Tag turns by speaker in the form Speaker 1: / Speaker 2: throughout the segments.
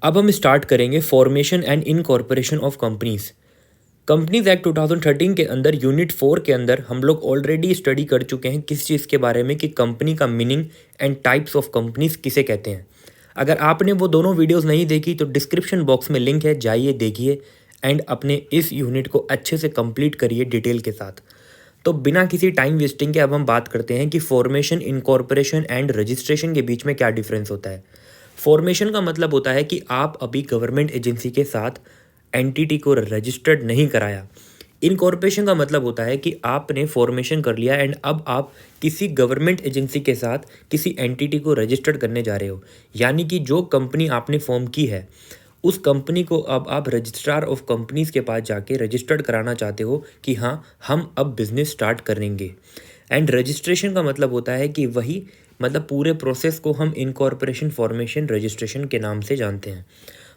Speaker 1: अब हम स्टार्ट करेंगे formation and incorporation of companies. Companies act 2013 के अंदर यूनिट 4 के अंदर हम लोग ऑलरेडी स्टडी कर चुके हैं किस चीज़ के बारे में कि कंपनी का meaning and types of companies किसे कहते हैं। अगर आपने वो दोनों वीडियोस नहीं देखी तो डिस्क्रिप्शन बॉक्स में लिंक है, जाइए देखिए एंड अपने इस यूनिट को अच्छे से कंप्लीट करिए डिटेल के साथ। तो बिना किसी टाइम वेस्टिंग के अब हम बात करते हैं कि फॉर्मेशन, इनकॉर्पोरेशन एंड रजिस्ट्रेशन के बीच में क्या डिफरेंस होता है। फॉर्मेशन का मतलब होता है कि आप अभी गवर्नमेंट एजेंसी के साथ एंटिटी को रजिस्टर्ड नहीं कराया। इनकॉर्पोरेशन का मतलब होता है कि आपने फॉर्मेशन कर लिया एंड अब आप किसी गवर्नमेंट एजेंसी के साथ किसी एंटिटी को रजिस्टर्ड करने जा रहे हो, यानी कि जो कंपनी आपने फॉर्म की है उस कंपनी को अब आप रजिस्ट्रार ऑफ कंपनीज के पास जाके रजिस्टर्ड कराना चाहते हो कि हाँ हम अब बिजनेस स्टार्ट करेंगे। एंड रजिस्ट्रेशन का मतलब होता है कि वही मतलब पूरे प्रोसेस को हम इनकॉर्पोरेशन, फॉर्मेशन, रजिस्ट्रेशन के नाम से जानते हैं।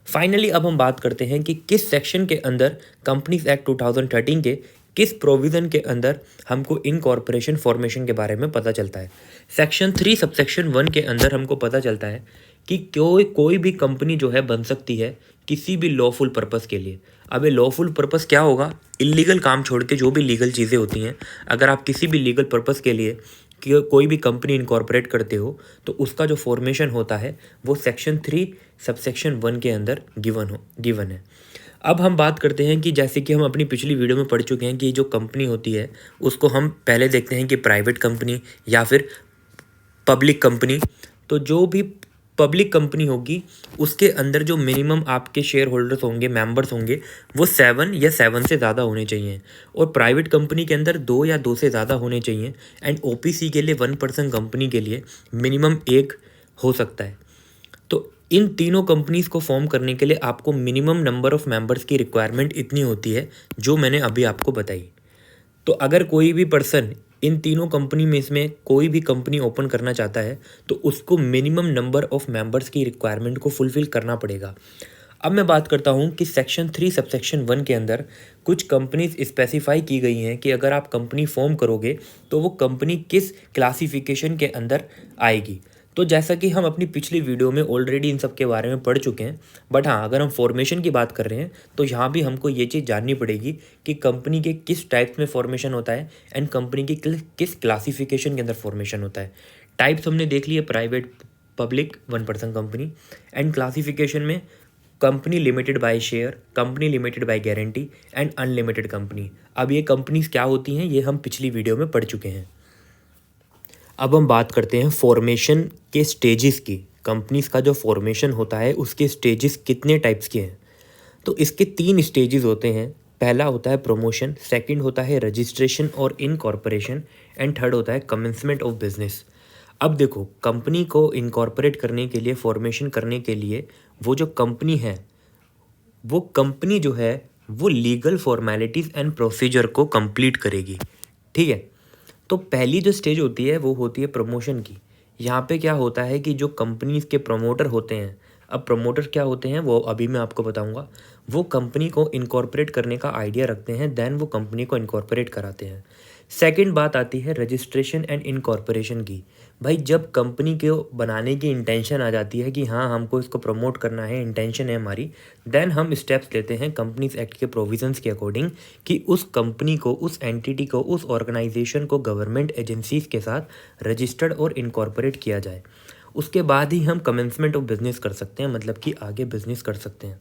Speaker 1: फाइनली अब हम बात करते हैं कि किस सेक्शन के अंदर कंपनीज एक्ट 2013 के किस प्रोविज़न के अंदर हमको इनकॉर्पोरेशन, फॉर्मेशन के बारे में पता चलता है। सेक्शन 3 सबसेक्शन 1 के अंदर हमको पता चलता है कि कोई भी कंपनी जो है बन सकती है किसी भी लॉफुल पर्पस के लिए। अब ये लॉफुल पर्पस क्या होगा? इलीगल काम छोड़ के जो भी लीगल चीज़ें होती हैं, अगर आप किसी भी लीगल पर्पस के लिए कोई भी कंपनी इनकॉर्पोरेट करते हो तो उसका जो फॉर्मेशन होता है वो सेक्शन 3 सबसेक्शन 1 के अंदर गिवन है। अब हम बात करते हैं कि जैसे कि हम अपनी पिछली वीडियो में पढ़ चुके हैं कि जो कंपनी होती है उसको हम पहले देखते हैं कि प्राइवेट कंपनी या फिर पब्लिक कंपनी। तो जो भी पब्लिक कंपनी होगी उसके अंदर जो मिनिमम आपके शेयर होल्डर्स होंगे, मेंबर्स होंगे, वो 7 या 7 से ज़्यादा होने चाहिए। और प्राइवेट कंपनी के अंदर 2 या 2 से ज़्यादा होने चाहिए। एंड ओपीसी के लिए 1% कंपनी के लिए मिनिमम 1 हो सकता है। तो इन तीनों कंपनीज़ को फॉर्म करने के लिए आपको मिनिमम नंबर ऑफ़ मेंबर्स की रिक्वायरमेंट इतनी होती है जो मैंने अभी आपको बताई। तो अगर कोई भी पर्सन इन तीनों कंपनी में इसमें कोई भी कंपनी ओपन करना चाहता है तो उसको मिनिमम नंबर ऑफ़ मेंबर्स की रिक्वायरमेंट को फुलफ़िल करना पड़ेगा। अब मैं बात करता हूँ कि सेक्शन 3 सबसेक्शन 1 के अंदर कुछ कंपनीज स्पेसिफाई की गई हैं कि अगर आप कंपनी फॉर्म करोगे तो वो कंपनी किस क्लासिफिकेशन के अंदर आएगी। तो जैसा कि हम अपनी पिछली वीडियो में ऑलरेडी इन सब के बारे में पढ़ चुके हैं, बट हाँ अगर हम फॉर्मेशन की बात कर रहे हैं तो यहाँ भी हमको ये चीज़ जाननी पड़ेगी कि कंपनी के किस टाइप्स में फॉर्मेशन होता है एंड कंपनी की किस क्लासिफिकेशन के अंदर फॉर्मेशन होता है। टाइप्स हमने देख लिए, private, public, 1% company. And classification में company limited by share, company limited by guarantee and unlimited company. अब ये कंपनीज क्या होती हैं ये हम पिछली वीडियो में पढ़ चुके हैं। अब हम बात करते हैं फॉर्मेशन के स्टेजेस की। कंपनीज का जो फॉर्मेशन होता है उसके स्टेजेस कितने टाइप्स के हैं? तो इसके 3 स्टेजेस होते हैं। पहला होता है प्रमोशन, सेकंड होता है रजिस्ट्रेशन और इनकॉर्पोरेशन एंड थर्ड होता है कमेंसमेंट ऑफ बिजनेस। अब देखो, कंपनी को इनकॉर्पोरेट करने के लिए, फॉर्मेशन करने के लिए, वो जो कंपनी है वो कंपनी जो है वो लीगल फॉर्मेलिटीज़ एंड प्रोसीजर को कंप्लीट करेगी। ठीक है, तो पहली जो स्टेज होती है वो होती है प्रमोशन की। यहाँ पे क्या होता है कि जो कंपनीज के प्रमोटर होते हैं, अब प्रमोटर क्या होते हैं वो अभी मैं आपको बताऊंगा। वो कंपनी को इनकॉर्पोरेट करने का आइडिया रखते हैं, देन वो कंपनी को इनकॉर्पोरेट कराते हैं। सेकंड बात आती है रजिस्ट्रेशन एंड इनकॉर्पोरेशन की। भाई जब कंपनी को बनाने की इंटेंशन आ जाती है कि हाँ हमको इसको प्रमोट करना है, इंटेंशन है हमारी, देन हम स्टेप्स लेते हैं कंपनीज एक्ट के प्रोविजंस के अकॉर्डिंग कि उस कंपनी को, उस एंटिटी को, उस ऑर्गेनाइजेशन को गवर्नमेंट एजेंसीज के साथ रजिस्टर्ड और इनकॉर्पोरेट किया जाए। उसके बाद ही हम कमेंसमेंट ऑफ बिजनेस कर सकते हैं, मतलब कि आगे बिजनेस कर सकते हैं।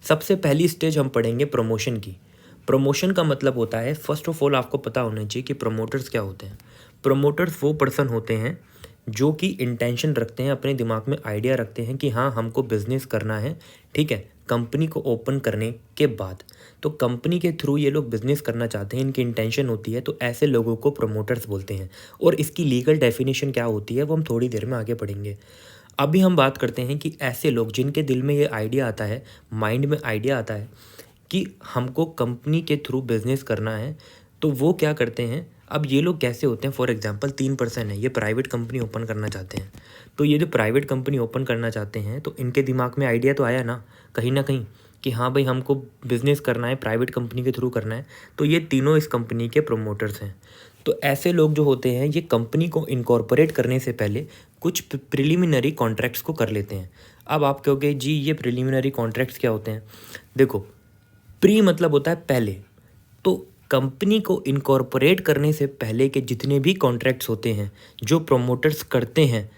Speaker 1: सबसे पहली स्टेज हम पढ़ेंगे प्रमोशन की। प्रमोशन का मतलब होता है, फर्स्ट ऑफ ऑल आपको पता होना चाहिए कि प्रमोटर्स क्या होते हैं। प्रमोटर्स वो पर्सन होते हैं जो कि इंटेंशन रखते हैं, अपने दिमाग में आइडिया रखते हैं कि हाँ हमको बिजनेस करना है। ठीक है, कंपनी को ओपन करने के बाद तो कंपनी के थ्रू ये लोग बिजनेस करना चाहते हैं, इनकी इंटेंशन होती है, तो ऐसे लोगों को प्रमोटर्स बोलते हैं। और इसकी लीगल डेफिनेशन क्या होती है वो हम थोड़ी देर में आगे पढ़ेंगे। अभी हम बात करते हैं कि ऐसे लोग जिनके दिल में ये आइडिया आता है, माइंड में आइडिया आता है कि हमको कंपनी के थ्रू बिजनेस करना है, तो वो क्या करते हैं। अब ये लोग कैसे होते हैं, फॉर एग्जांपल 3% है, ये प्राइवेट कंपनी ओपन करना चाहते हैं। तो ये जो प्राइवेट कंपनी ओपन करना चाहते हैं तो इनके दिमाग में आइडिया तो आया ना कहीं कि हाँ भाई हमको बिज़नेस करना है, प्राइवेट कंपनी के थ्रू करना है। तो ये तीनों इस कंपनी के प्रमोटर्स हैं। तो ऐसे लोग जो होते हैं ये कंपनी को इनकॉर्पोरेट करने से पहले कुछ प्रिलिमिनरी कॉन्ट्रैक्ट्स को कर लेते हैं। अब आप कहोगे जी ये प्रिलिमिनरी कॉन्ट्रैक्ट्स क्या होते हैं? देखो, प्री मतलब होता है पहले, तो कंपनी को इनकॉर्पोरेट करने से पहले के जितने भी कॉन्ट्रैक्ट्स होते हैं जो प्रमोटर्स करते हैं,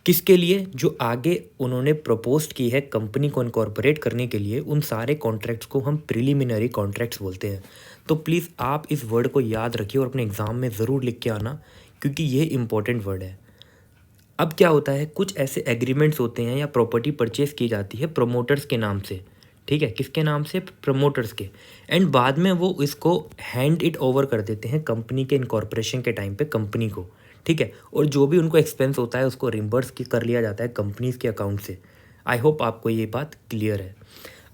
Speaker 1: किसके लिए? जो आगे उन्होंने प्रपोज्ड की है कंपनी को इनकॉर्पोरेट करने के लिए, उन सारे कॉन्ट्रैक्ट्स को हम प्रिलिमिनरी कॉन्ट्रैक्ट्स बोलते हैं। तो प्लीज़ आप इस वर्ड को याद रखिए और अपने एग्ज़ाम में ज़रूर लिख के आना, क्योंकि ये इंपॉर्टेंट वर्ड है। अब क्या होता है, कुछ ऐसे एग्रीमेंट्स होते हैं या प्रॉपर्टी परचेज की जाती है प्रमोटर्स के नाम से, ठीक है, किसके नाम से? प्रमोटर्स के। एंड बाद में वो इसको हैंड इट ओवर कर देते हैं कंपनी के इनकॉर्पोरेशन के टाइम पे कंपनी को, ठीक है, और जो भी उनको एक्सपेंस होता है उसको रिम्बर्स कर लिया जाता है कंपनीज के अकाउंट से। आई होप आपको ये बात क्लियर है।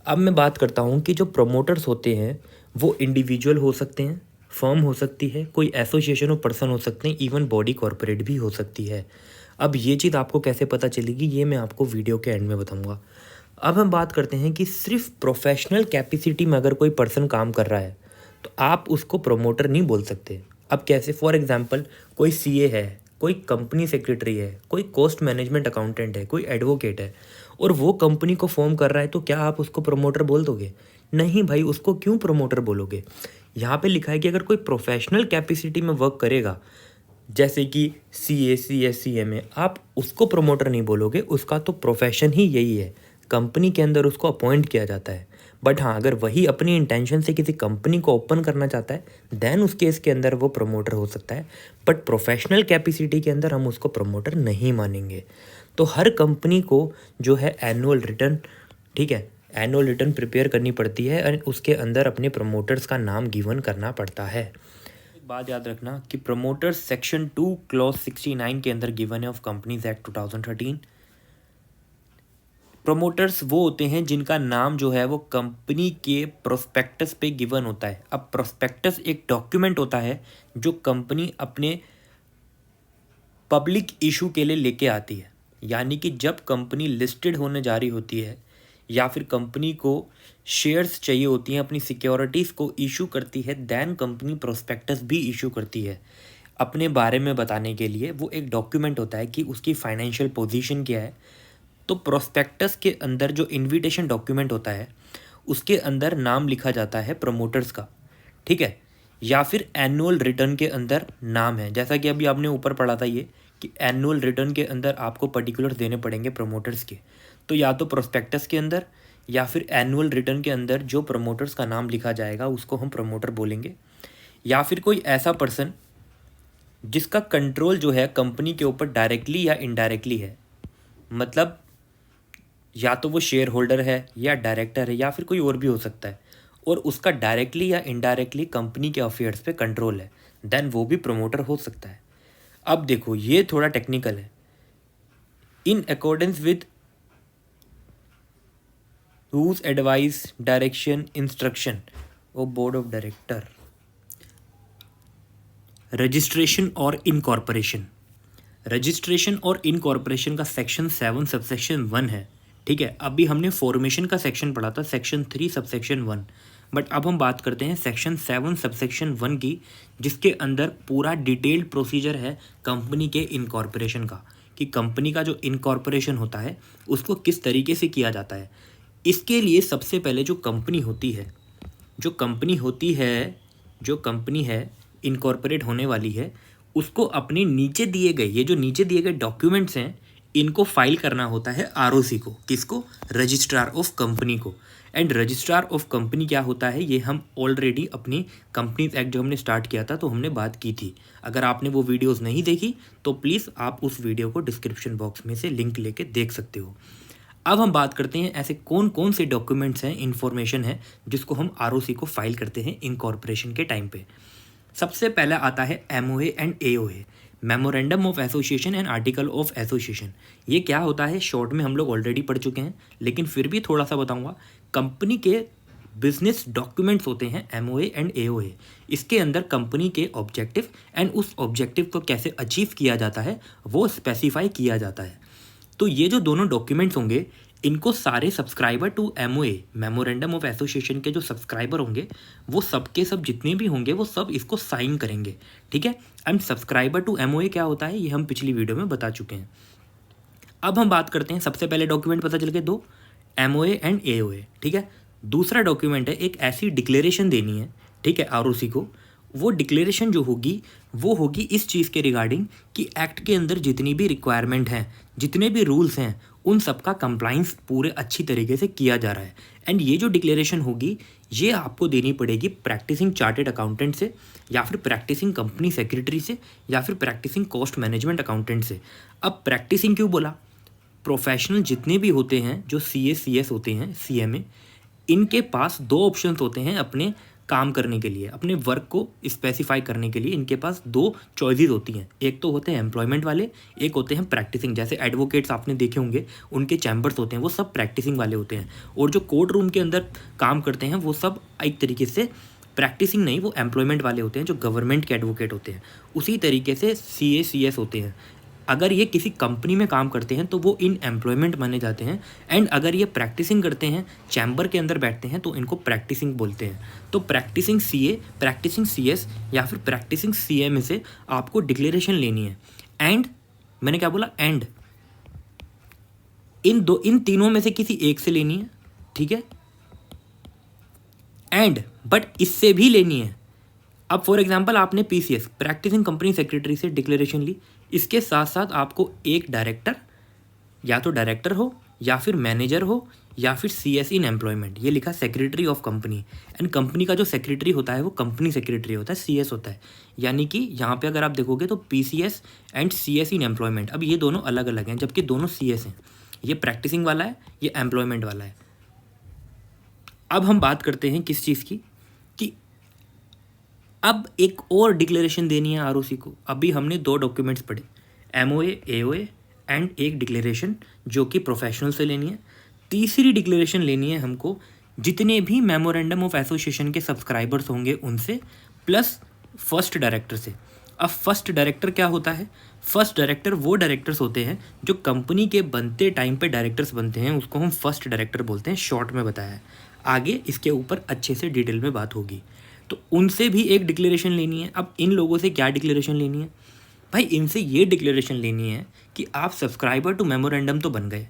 Speaker 1: अब मैं बात करता हूँ कि जो प्रमोटर्स होते हैं वो इंडिविजुअल हो सकते हैं, फर्म हो सकती है, कोई एसोसिएशन और पर्सन हो सकते हैं, इवन बॉडी कॉर्पोरेट भी हो सकती है। अब ये चीज़ आपको कैसे पता चलेगी ये मैं आपको वीडियो के एंड में बताऊँगा। अब हम बात करते हैं कि सिर्फ प्रोफेशनल कैपेसिटी में अगर कोई पर्सन काम कर रहा है तो आप उसको प्रमोटर नहीं बोल सकते। अब कैसे? फॉर एग्जांपल कोई सीए है, कोई कंपनी सेक्रेटरी है, कोई कॉस्ट मैनेजमेंट अकाउंटेंट है, कोई एडवोकेट है और वो कंपनी को फॉर्म कर रहा है, तो क्या आप उसको प्रमोटर बोल दोगे? नहीं भाई, उसको क्यों प्रमोटर बोलोगे? यहाँ पे लिखा है कि अगर कोई प्रोफेशनल कैपेसिटी में वर्क करेगा, जैसे कि सीए, सीएस, सीएमए, आप उसको प्रमोटर नहीं बोलोगे, उसका तो प्रोफेशन ही यही है, कंपनी के अंदर उसको अपॉइंट किया जाता है। बट हाँ, अगर वही अपनी इंटेंशन से किसी कंपनी को ओपन करना चाहता है देन उस केस के अंदर वो प्रमोटर हो सकता है, बट प्रोफेशनल कैपेसिटी के अंदर हम उसको प्रमोटर नहीं मानेंगे। तो हर कंपनी को जो है एनुअल रिटर्न, ठीक है, एनुअल रिटर्न प्रिपेयर करनी पड़ती है और उसके अंदर अपने प्रमोटर्स का नाम गिवन करना पड़ता है। एक बात याद रखना कि प्रमोटर्स सेक्शन 2 क्लॉज 69 के अंदर गिवन है ऑफ कंपनीज एक्ट 2013। प्रमोटर्स वो होते हैं जिनका नाम जो है वो कंपनी के प्रोस्पेक्टस पे गिवन होता है। अब प्रोस्पेक्टस एक डॉक्यूमेंट होता है जो कंपनी अपने पब्लिक इशू के लिए लेके आती है, यानी कि जब कंपनी लिस्टेड होने जा रही होती है या फिर कंपनी को शेयर्स चाहिए होती हैं, अपनी सिक्योरिटीज़ को इशू करती है, दैन कंपनी प्रोस्पेक्टस भी इशू करती है अपने बारे में बताने के लिए। वो एक डॉक्यूमेंट होता है कि उसकी फाइनेंशियल पोजीशन क्या है। तो प्रोस्पेक्टस के अंदर जो इनविटेशन डॉक्यूमेंट होता है उसके अंदर नाम लिखा जाता है प्रमोटर्स का, ठीक है, या फिर एनुअल रिटर्न के अंदर नाम है, जैसा कि अभी आपने ऊपर पढ़ा था ये कि एनुअल रिटर्न के अंदर आपको पर्टिकुलर्स देने पड़ेंगे प्रमोटर्स के। तो या तो प्रोस्पेक्टस के अंदर या फिर एनुअल रिटर्न के अंदर जो प्रमोटर्स का नाम लिखा जाएगा उसको हम प्रमोटर बोलेंगे। या फिर कोई ऐसा पर्सन जिसका कंट्रोल जो है कंपनी के ऊपर डायरेक्टली या इनडायरेक्टली है, मतलब या तो वो शेयर होल्डर है या डायरेक्टर है या फिर कोई और भी हो सकता है, और उसका डायरेक्टली या इनडायरेक्टली कंपनी के अफेयर्स पे कंट्रोल है, देन वो भी प्रमोटर हो सकता है। अब देखो ये थोड़ा टेक्निकल है। In accordance with rules, advice, direction, instruction of board of director, registration और इनकॉर्पोरेशन। रजिस्ट्रेशन और इनकॉर्पोरेशन का सेक्शन 7 सबसेक्शन 1 है, ठीक है। अभी हमने फॉर्मेशन का सेक्शन पढ़ा था सेक्शन 3 सबसेक्शन 1, बट अब हम बात करते हैं सेक्शन 7 सबसेक्शन 1 की, जिसके अंदर पूरा डिटेल्ड प्रोसीजर है कंपनी के इनकॉर्पोरेशन का, कि कंपनी का जो इनकॉर्पोरेशन होता है उसको किस तरीके से किया जाता है। इसके लिए सबसे पहले जो कंपनी है इनकॉर्पोरेट होने वाली है, उसको अपने नीचे दिए गए डॉक्यूमेंट्स हैं इनको फाइल करना होता है आरओसी को। किसको? रजिस्ट्रार ऑफ कंपनी को। एंड रजिस्ट्रार ऑफ कंपनी क्या होता है ये हम ऑलरेडी अपनी कंपनीज एक्ट जो हमने स्टार्ट किया था तो हमने बात की थी। अगर आपने वो वीडियोस नहीं देखी तो प्लीज़ आप उस वीडियो को डिस्क्रिप्शन बॉक्स में से लिंक लेके देख सकते हो। अब हम बात करते हैं ऐसे कौन कौन से डॉक्यूमेंट्स हैं, इन्फॉर्मेशन है जिसको हम आरओसी को फाइल करते हैं इनकॉर्पोरेशन के टाइम पे। सबसे पहला आता है MOA and AOA, memorandum of association and article of association. ये क्या होता है शॉर्ट में हम लोग ऑलरेडी पढ़ चुके हैं, लेकिन फिर भी थोड़ा सा बताऊंगा। कंपनी के बिजनेस डॉक्यूमेंट्स होते हैं एमओए एंड एओए। इसके अंदर कंपनी के ऑब्जेक्टिव एंड उस ऑब्जेक्टिव को कैसे अचीव किया जाता है वो स्पेसिफाई किया जाता है। तो ये जो दोनों डॉक्यूमेंट्स होंगे इनको सारे subscriber to MOA memorandum of association के जो सब्सक्राइबर होंगे वो सबके सब जितने भी होंगे वो सब इसको साइन करेंगे, ठीक है। एंड सब्सक्राइबर टू एमओए क्या होता है ये हम पिछली वीडियो में बता चुके हैं। अब हम बात करते हैं, सबसे पहले डॉक्यूमेंट पता चल गए दो, एमओए एंड एओए, ठीक है। दूसरा डॉक्यूमेंट है एक ऐसी डिक्लेरेशन देनी है, ठीक है, आरओसी को। वो डिक्लेरेशन जो होगी वो होगी इस चीज़ के रिगार्डिंग कि एक्ट के अंदर जितनी भी रिक्वायरमेंट हैं, जितने भी रूल्स हैं, उन सब का कंप्लाइंस पूरे अच्छी तरीके से किया जा रहा है। एंड ये जो डिक्लेरेशन होगी ये आपको देनी पड़ेगी प्रैक्टिसिंग चार्टेड अकाउंटेंट से, या फिर प्रैक्टिसिंग कंपनी सेक्रेटरी से, या फिर प्रैक्टिसिंग कॉस्ट मैनेजमेंट अकाउंटेंट से। अब प्रैक्टिसिंग क्यों बोला? प्रोफेशनल जितने भी होते हैं जो CS होते हैं, CMA, इनके पास दो ऑप्शंस होते हैं अपने काम करने के लिए, अपने वर्क को स्पेसिफाई करने के लिए इनके पास दो चॉइसेस होती हैं। एक तो होते हैं एम्प्लॉयमेंट वाले, एक होते हैं प्रैक्टिसिंग। जैसे एडवोकेट्स आपने देखे होंगे, उनके चैम्बर्स होते हैं, वो सब प्रैक्टिसिंग वाले होते हैं। और जो कोर्ट रूम के अंदर काम करते हैं वो सब एक तरीके से प्रैक्टिसिंग नहीं, वो एम्प्लॉयमेंट वाले होते हैं जो गवर्नमेंट के एडवोकेट होते हैं। उसी तरीके से CS होते हैं। अगर ये किसी कंपनी में काम करते हैं तो वो इन एम्प्लॉयमेंट माने जाते हैं। एंड अगर ये प्रैक्टिसिंग करते हैं, चैम्बर के अंदर बैठते हैं, तो इनको प्रैक्टिसिंग बोलते हैं। तो प्रैक्टिसिंग CA, प्रैक्टिसिंग CS या फिर प्रैक्टिसिंग CMA से आपको डिक्लेरेशन लेनी है। एंड मैंने क्या बोला? एंड इन तीनों में से किसी एक से लेनी है, ठीक है। एंड बट इससे भी लेनी है। अब फॉर एग्जांपल आपने PCS, प्रैक्टिसिंग कंपनी सेक्रेटरी से डिक्लेरेशन ली, इसके साथ साथ आपको एक डायरेक्टर, या तो डायरेक्टर हो या फिर मैनेजर हो या फिर CS इन एम्प्लॉयमेंट, ये लिखा secretary of company. And company का जो सेक्रेटरी होता है वो कंपनी सेक्रेटरी होता है, CS होता है। यानी कि यहाँ पे अगर आप देखोगे तो PCS and CS in employment, अब ये दोनों अलग अलग हैं जबकि दोनों CS हैं। ये प्रैक्टिसिंग वाला है, ये एम्प्लॉयमेंट वाला है। अब हम बात करते हैं किस चीज़ की, कि अब एक और डिक्लेरेशन देनी है आरओसी को। अभी हमने दो डॉक्यूमेंट्स पढ़े, MOA AOA एंड एक डिक्लेरेशन जो कि प्रोफेशनल से लेनी है। तीसरी डिक्लेरेशन लेनी है हमको जितने भी मेमोरेंडम ऑफ एसोसिएशन के सब्सक्राइबर्स होंगे उनसे, प्लस फर्स्ट डायरेक्टर से। अब फर्स्ट डायरेक्टर क्या होता है? फर्स्ट डायरेक्टर वो डायरेक्टर्स होते हैं जो कंपनी के बनते टाइम पे डायरेक्टर्स बनते हैं, उसको हम फर्स्ट डायरेक्टर बोलते हैं, शॉर्ट में बताया है। आगे इसके ऊपर अच्छे से डिटेल में बात होगी। तो उनसे भी एक डिक्लेरेशन लेनी है। अब इन लोगों से क्या डिक्लेरेशन लेनी है? भाई इनसे ये डिक्लेरेशन लेनी है कि आप सब्सक्राइबर टू मेमोरेंडम तो बन गए,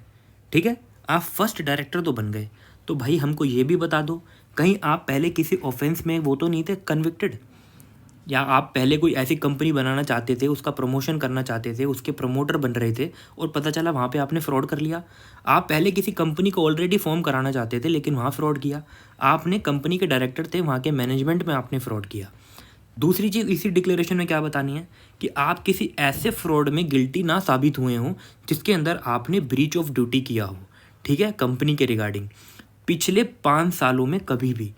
Speaker 1: ठीक है, आप फर्स्ट डायरेक्टर तो बन गए, तो भाई हमको ये भी बता दो कहीं आप पहले किसी ऑफेंस में वो तो नहीं थे कन्विक्टेड, या आप पहले कोई ऐसी कंपनी बनाना चाहते थे, उसका प्रमोशन करना चाहते थे, उसके प्रमोटर बन रहे थे और पता चला वहाँ पे आपने फ्रॉड कर लिया। आप पहले किसी कंपनी को ऑलरेडी फॉर्म कराना चाहते थे लेकिन वहाँ फ्रॉड किया। आपने कंपनी के डायरेक्टर थे, वहाँ के मैनेजमेंट में आपने फ्रॉड किया। दूसरी चीज़ इसी डिक्लेरेशन में क्या बतानी है कि आप किसी ऐसे फ्रॉड में गिल्टी ना साबित हुए हों जिसके अंदर आपने ब्रीच ऑफ ड्यूटी किया हो, ठीक है, कंपनी के रिगार्डिंग पिछले 5 सालों में कभी भी।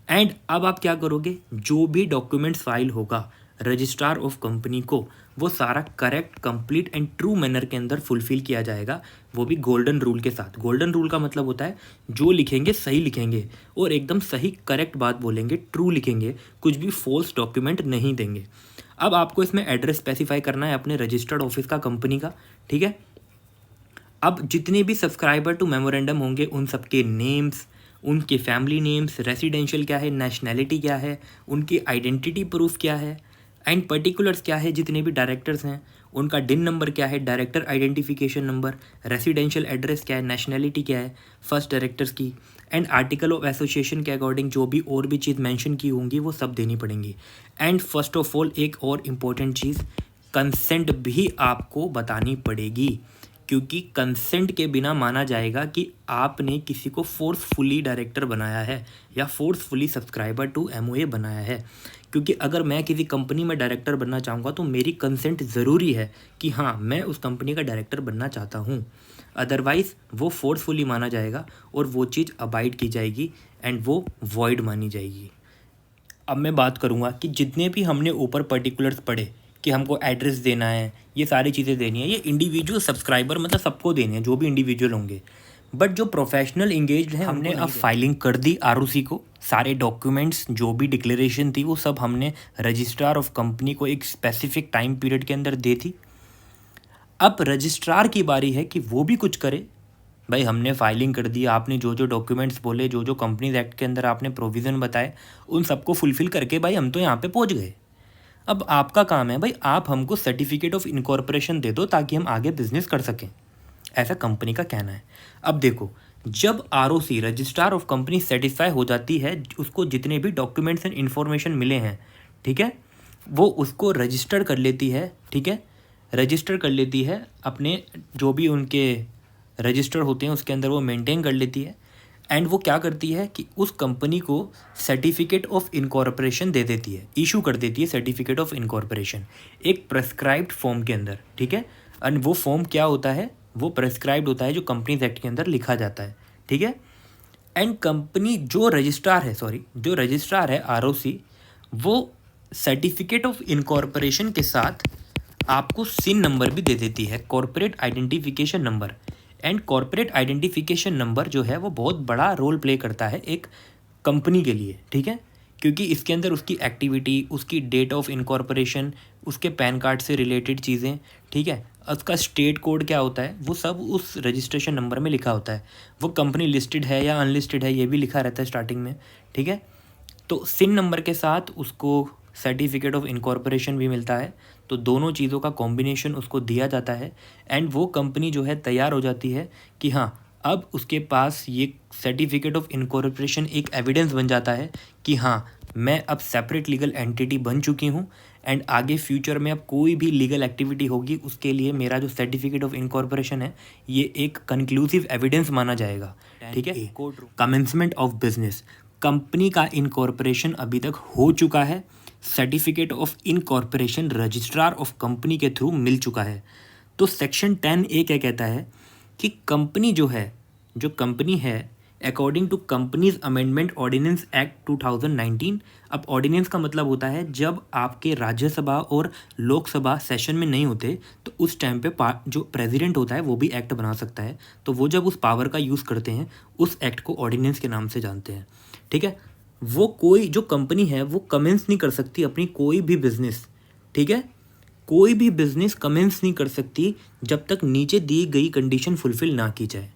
Speaker 1: एंड अब आप क्या करोगे? जो भी डॉक्यूमेंट्स फाइल होगा रजिस्ट्रार ऑफ कंपनी को, वो सारा correct, complete and true manner के अंदर फुलफिल किया जाएगा, वो भी गोल्डन रूल के साथ। गोल्डन रूल का मतलब होता है जो लिखेंगे सही लिखेंगे और एकदम सही करेक्ट बात बोलेंगे, ट्रू लिखेंगे, कुछ भी फॉल्स डॉक्यूमेंट नहीं देंगे। अब आपको इसमें एड्रेस स्पेसिफाई करना है अपने रजिस्टर्ड ऑफिस का, कंपनी का, ठीक है। अब जितने भी सब्सक्राइबर टू मेमोरेंडम होंगे उन सबके नेम्स, उनके फैमिली नेम्स, रेसिडेंशियल क्या है, नेशनैलिटी क्या है, उनकी आइडेंटिटी प्रूफ क्या है, एंड पर्टिकुलर्स क्या है, जितने भी डायरेक्टर्स हैं उनका डिन नंबर क्या है, director identification number, residential address क्या है, नेशनैलिटी क्या है फर्स्ट डायरेक्टर्स की, एंड आर्टिकल ऑफ एसोसिएशन के अकॉर्डिंग जो भी और भी चीज़ मेंशन की होंगी वो सब देनी पड़ेंगी। एंड फर्स्ट ऑफ ऑल एक और इम्पोर्टेंट चीज़, कंसेंट भी आपको बतानी पड़ेगी, क्योंकि कंसेंट के बिना माना जाएगा कि आपने किसी को फोर्सफुली डायरेक्टर बनाया है या फोर्सफुली सब्सक्राइबर टू MOA बनाया है। क्योंकि अगर मैं किसी कंपनी में डायरेक्टर बनना चाहूँगा तो मेरी कंसेंट ज़रूरी है कि हाँ मैं उस कंपनी का डायरेक्टर बनना चाहता हूँ, अदरवाइज़ वो फोर्सफुली माना जाएगा और वो चीज़ अबाइड की जाएगी एंड वो वॉइड मानी जाएगी। अब मैं बात करूँगा कि जितने भी हमने ऊपर पर्टिकुलर्स पढ़े कि हमको एड्रेस देना है, ये सारी चीज़ें देनी है, ये इंडिविजुअल सब्सक्राइबर मतलब सबको देनी है जो भी इंडिविजुअल होंगे। बट जो प्रोफेशनल इंगेज्ड हैं हमने अब फाइलिंग कर दी आरओसी को, सारे डॉक्यूमेंट्स जो भी डिक्लेरेशन थी वो सब हमने रजिस्ट्रार ऑफ कंपनी को एक स्पेसिफिक टाइम पीरियड के अंदर दे थी। अब रजिस्ट्रार की बारी है कि वो भी कुछ करे। भाई हमने फाइलिंग कर दी, आपने जो जो डॉक्यूमेंट्स बोले, जो जो कंपनीज एक्ट के अंदर आपने प्रोविज़न बताए, उन सबको फुलफ़िल करके भाई हम तो यहाँ पे पहुँच गए। अब आपका काम है भाई, आप हमको सर्टिफिकेट ऑफ इनकॉर्पोरेशन दे दो ताकि हम आगे बिजनेस कर सकें, ऐसा कंपनी का कहना है। अब देखो, जब ROC registrar of company satisfy हो जाती है, उसको जितने भी डॉक्यूमेंट्स एंड इन्फॉर्मेशन मिले हैं, ठीक है, वो उसको रजिस्टर कर लेती है, ठीक है, रजिस्टर कर लेती है अपने जो भी उनके रजिस्टर होते हैं उसके अंदर वो मेंटेन कर लेती है। एंड वो क्या करती है कि उस कंपनी को सर्टिफिकेट ऑफ इनकॉर्पोरेशन दे देती है, इशू कर देती है सर्टिफिकेट ऑफ इनकॉर्पोरेशन एक प्रेस्क्राइब्ड फॉर्म के अंदर, ठीक है। एंड वो फॉर्म क्या होता है, वो प्रेस्क्राइब्ड होता है जो कंपनीज एक्ट के अंदर लिखा जाता है, ठीक है। एंड कंपनी जो रजिस्ट्रार है आरओसी, वो सर्टिफिकेट ऑफ इनकॉर्पोरेशन के साथ आपको सिन नंबर भी दे देती है, corporate identification number. And corporate identification number जो है वो बहुत बड़ा रोल प्ले करता है एक कंपनी के लिए, ठीक है, क्योंकि इसके अंदर उसकी एक्टिविटी, उसकी डेट ऑफ इनकॉर्पोरेशन, उसके पैन कार्ड से रिलेटेड चीज़ें, ठीक है, उसका स्टेट कोड क्या होता है, वो सब उस रजिस्ट्रेशन नंबर में लिखा होता है। वो कंपनी लिस्टेड है या अनलिस्टेड है ये भी लिखा रहता है स्टार्टिंग में, ठीक है। तो सिन नंबर के साथ उसको सर्टिफिकेट ऑफ इनकॉर्पोरेशन भी मिलता है, तो दोनों चीज़ों का कॉम्बिनेशन उसको दिया जाता है। एंड वो कंपनी जो है तैयार हो जाती है कि हाँ, अब उसके पास ये सर्टिफिकेट ऑफ इनकॉर्पोरेशन एक एविडेंस बन जाता है कि हाँ, मैं अब सेपरेट लीगल एंटिटी बन चुकी हूँ। एंड आगे फ्यूचर में अब कोई भी लीगल एक्टिविटी होगी उसके लिए मेरा जो सर्टिफिकेट ऑफ इनकॉर्पोरेशन है ये एक कंक्लूसिव एविडेंस माना जाएगा, ठीक है। कमेंसमेंट ऑफ बिजनेस, कंपनी का इनकॉर्पोरेशन अभी तक हो चुका है, certificate of incorporation registrar of company के थ्रू मिल चुका है। तो सेक्शन 10A क्या कहता है कि कंपनी जो कंपनी है according to companies amendment ordinance act 2019। अब ऑर्डिनेंस का मतलब होता है जब आपके राज्यसभा और लोकसभा सेशन में नहीं होते तो उस टाइम पे जो प्रेसिडेंट होता है वो भी एक्ट बना सकता है, तो वो जब उस पावर का यूज़ करते हैं उस एक्ट को ऑर्डिनेंस के नाम से जानते हैं, ठीक है। वो कोई जो कंपनी है वो कमेंस नहीं कर सकती अपनी कोई भी बिजनेस, ठीक है, कोई भी बिजनेस कमेंस नहीं कर सकती जब तक नीचे दी गई कंडीशन फुलफिल ना की जाए,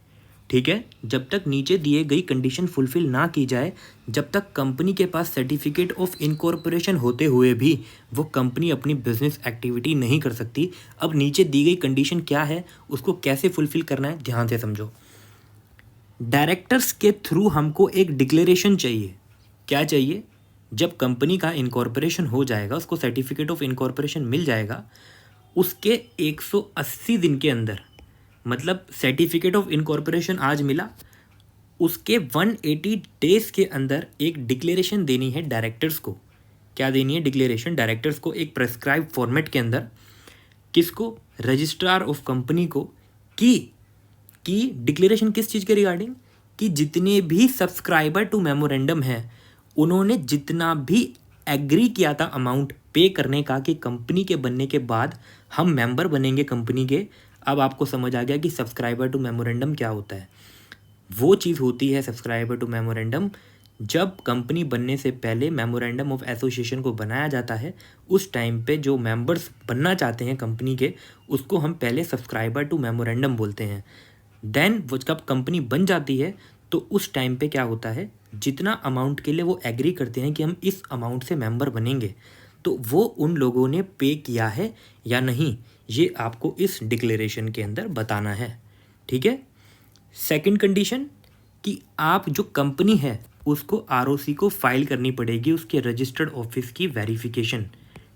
Speaker 1: ठीक है। जब तक नीचे दिए गई कंडीशन फुलफिल ना की जाए, जब तक कंपनी के पास सर्टिफिकेट ऑफ इनकॉर्पोरेशन होते हुए भी वो कंपनी अपनी बिजनेस एक्टिविटी नहीं कर सकती। अब नीचे दी गई कंडीशन क्या है, उसको कैसे फुलफिल करना है, ध्यान से समझो। डायरेक्टर्स के थ्रू हमको एक डिक्लेरेशन चाहिए। क्या चाहिए? जब कंपनी का इनकॉर्पोरेशन हो जाएगा, उसको सर्टिफिकेट ऑफ इनकॉर्पोरेशन मिल जाएगा, उसके 180 दिन के अंदर, मतलब सर्टिफिकेट ऑफ इनकॉर्पोरेशन आज मिला, उसके 180 डेज के अंदर एक डिक्लेरेशन देनी है डायरेक्टर्स को। क्या देनी है? डिक्लेरेशन डायरेक्टर्स को एक प्रेस्क्राइब फॉर्मेट के अंदर। किसको? रजिस्ट्रार ऑफ कंपनी को। कि डिक्लेरेशन किस चीज़ के रिगार्डिंग? कि जितने भी सब्सक्राइबर टू मेमोरेंडम हैं उन्होंने जितना भी एग्री किया था अमाउंट पे करने का कि कंपनी के बनने के बाद हम मेंबर बनेंगे कंपनी के। अब आपको समझ आ गया कि सब्सक्राइबर टू मेमोरेंडम क्या होता है। वो चीज़ होती है सब्सक्राइबर टू मेमोरेंडम, जब कंपनी बनने से पहले मेमोरेंडम ऑफ एसोसिएशन को बनाया जाता है, उस टाइम पे जो मेंबर्स बनना चाहते हैं कंपनी के, उसको हम पहले सब्सक्राइबर टू मेमोरेंडम बोलते हैं। देन वो जब कंपनी बन जाती है तो उस टाइम पे क्या होता है, जितना अमाउंट के लिए वो एग्री करते हैं कि हम इस अमाउंट से मेंबर बनेंगे, तो वो उन लोगों ने पे किया है या नहीं, ये आपको इस डिक्लेरेशन के अंदर बताना है, ठीक है। सेकंड कंडीशन कि आप जो कंपनी है उसको आरओसी को फाइल करनी पड़ेगी उसके रजिस्टर्ड ऑफिस की वेरिफिकेशन,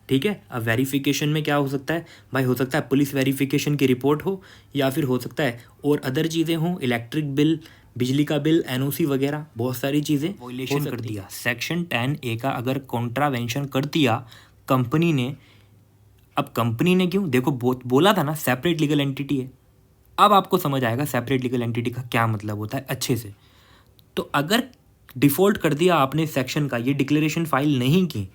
Speaker 1: ठीक है। अब वेरिफिकेशन में क्या हो सकता है भाई? हो सकता है पुलिस वेरिफिकेशन की रिपोर्ट हो, या फिर हो सकता है और अदर चीज़ें हों, इलेक्ट्रिक बिल, बिजली का बिल, एनओसी वगैरह, बहुत सारी चीज़ें वॉयलेशन कर दिया। सेक्शन 10A का अगर कॉन्ट्रावेंशन कर दिया कंपनी ने, अब कंपनी ने क्यों, देखो बोला था ना सेपरेट लीगल एंटिटी है। अब आपको समझ आएगा सेपरेट लीगल एंटिटी का क्या मतलब होता है अच्छे से। तो अगर डिफ़ॉल्ट कर दिया आपने सेक्शन का, ये डिक्लेरेशन फाइल नहीं की,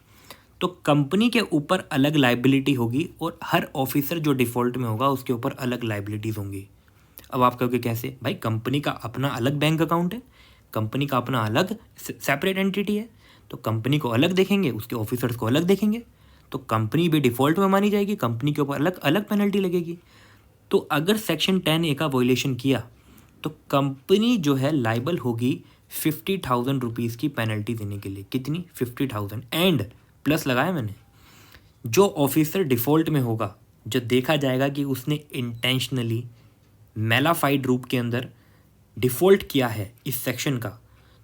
Speaker 1: तो कंपनी के ऊपर अलग लाइबिलिटी होगी और हर ऑफिसर जो डिफ़ॉल्ट में होगा उसके ऊपर अलग लाइबिलिटीज़ होंगी। अब आप कहोगे कैसे? भाई कंपनी का अपना अलग बैंक अकाउंट है, कंपनी का अपना अलग सेपरेट एंटिटी है, तो कंपनी को अलग देखेंगे, उसके ऑफिसर्स को अलग देखेंगे, तो कंपनी भी डिफ़ॉल्ट में मानी जाएगी, कंपनी के ऊपर अलग अलग पेनल्टी लगेगी। तो अगर सेक्शन 10A का वॉयलेशन किया तो कंपनी जो है लाइबल होगी 50,000 रुपीज़ की पेनल्टी देने के लिए। कितनी? 50,000 एंड प्लस लगाया मैंने, जो ऑफिसर डिफ़ॉल्ट में होगा, जो देखा जाएगा कि उसने इंटेंशनली मेलाफाइड रूप के अंदर डिफ़ॉल्ट किया है इस सेक्शन का,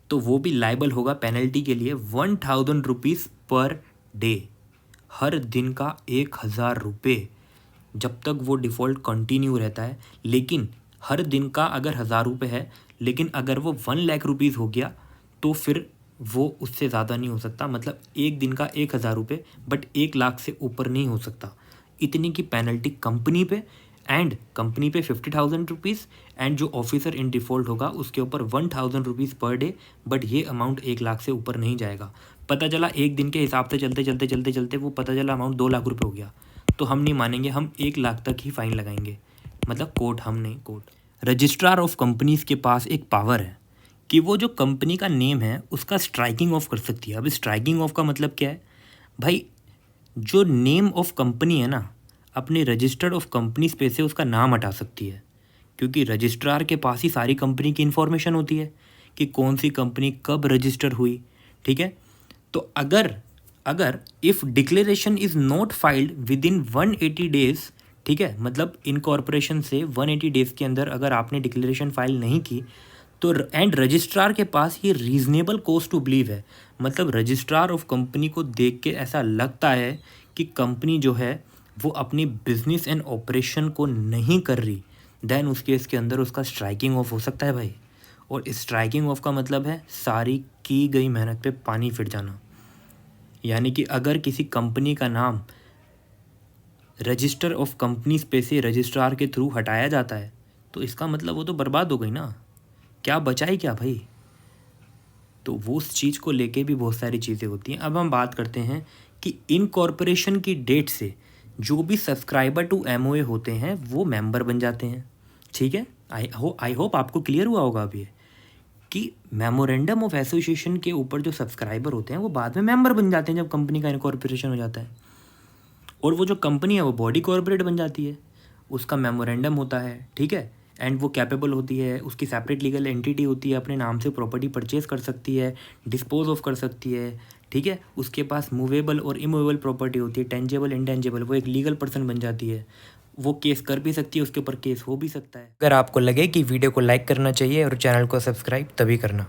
Speaker 1: तो वो भी लाइबल होगा पेनल्टी के लिए 1,000 रुपीज़ पर डे, हर दिन का 1,000 रुपये जब तक वो डिफ़ॉल्ट कंटिन्यू रहता है। लेकिन हर दिन का अगर 1,000 रुपये है, लेकिन अगर वो 1,00,000 रुपीज़ हो गया तो फिर वो उससे ज़्यादा नहीं हो सकता, मतलब एक दिन का 1,000 रुपये, बट 1,00,000 से ऊपर नहीं हो सकता। इतनी की पेनल्टी कंपनी पे, एंड कंपनी पे 50,000 रुपीज़, एंड जो ऑफिसर इन डिफ़ॉल्ट होगा उसके ऊपर 1,000 रुपीज़ पर डे, बट ये अमाउंट 1,00,000 से ऊपर नहीं जाएगा। पता चला एक दिन के हिसाब से चलते वो पता चला अमाउंट 2,00,000 रुपये हो गया, तो हम नहीं मानेंगे, हम 1,00,000 तक ही फ़ाइन लगाएंगे। मतलब कोर्ट, हम नहीं, कोर्ट। रजिस्ट्रार ऑफ कंपनीज़ के पास एक पावर है कि वो जो कंपनी का नेम है उसका स्ट्राइकिंग ऑफ कर सकती है। अब स्ट्राइकिंग ऑफ का मतलब क्या है भाई? जो नेम ऑफ कंपनी है ना, अपने रजिस्टर्ड ऑफ कंपनीज पे से उसका नाम हटा सकती है, क्योंकि रजिस्ट्रार के पास ही सारी कंपनी की इन्फॉर्मेशन होती है कि कौन सी कंपनी कब रजिस्टर हुई। ठीक है, तो अगर if declaration is not filed with in 180 days, ठीक है, मतलब इनकॉर्पोरेशन से 180 डेज़ के अंदर अगर आपने डिक्लेरेशन फाइल नहीं की, तो एंड रजिस्ट्रार के पास ये रीज़नेबल कॉस्ट टू बिलीव है, मतलब रजिस्ट्रार ऑफ कंपनी को देख के ऐसा लगता है कि कंपनी जो है वो अपनी बिजनेस एंड ऑपरेशन को नहीं कर रही, देन उस केस के अंदर उसका स्ट्राइकिंग ऑफ हो सकता है भाई। और स्ट्राइकिंग ऑफ का मतलब है सारी की गई मेहनत पे पानी फिर जाना। यानी कि अगर किसी कंपनी का नाम रजिस्टर ऑफ कंपनीज पे से रजिस्ट्रार के थ्रू हटाया जाता है, तो इसका मतलब वो तो बर्बाद हो गई ना, क्या बचा ही क्या भाई। तो वो उस चीज़ को लेके भी बहुत सारी चीज़ें होती हैं। अब हम बात करते हैं कि इनकॉर्पोरेशन की डेट से जो भी सब्सक्राइबर टू एमओए होते हैं वो मेंबर बन जाते हैं। ठीक है, आई होप आपको क्लियर हुआ होगा अभी कि मेमोरेंडम ऑफ एसोसिएशन के ऊपर जो सब्सक्राइबर होते हैं वो बाद में मेंबर बन जाते हैं जब कंपनी का इनकॉर्पोरेशन हो जाता है, और वो जो कंपनी है वो बॉडी कॉर्पोरेट बन जाती है, उसका मेमोरेंडम होता है। ठीक है, एंड वो कैपेबल होती है, उसकी सेपरेट लीगल एंटिटी होती है, अपने नाम से प्रॉपर्टी परचेज कर सकती है, डिस्पोज ऑफ कर सकती है। ठीक है, उसके पास मूवेबल और इमूवेबल प्रॉपर्टी होती है, टेंजेबल इंटेंजेबल, वो एक लीगल पर्सन बन जाती है, वो केस कर भी सकती है, उसके ऊपर केस हो भी सकता है। अगर आपको लगे कि वीडियो को लाइक करना चाहिए और चैनल को सब्सक्राइब तभी करना।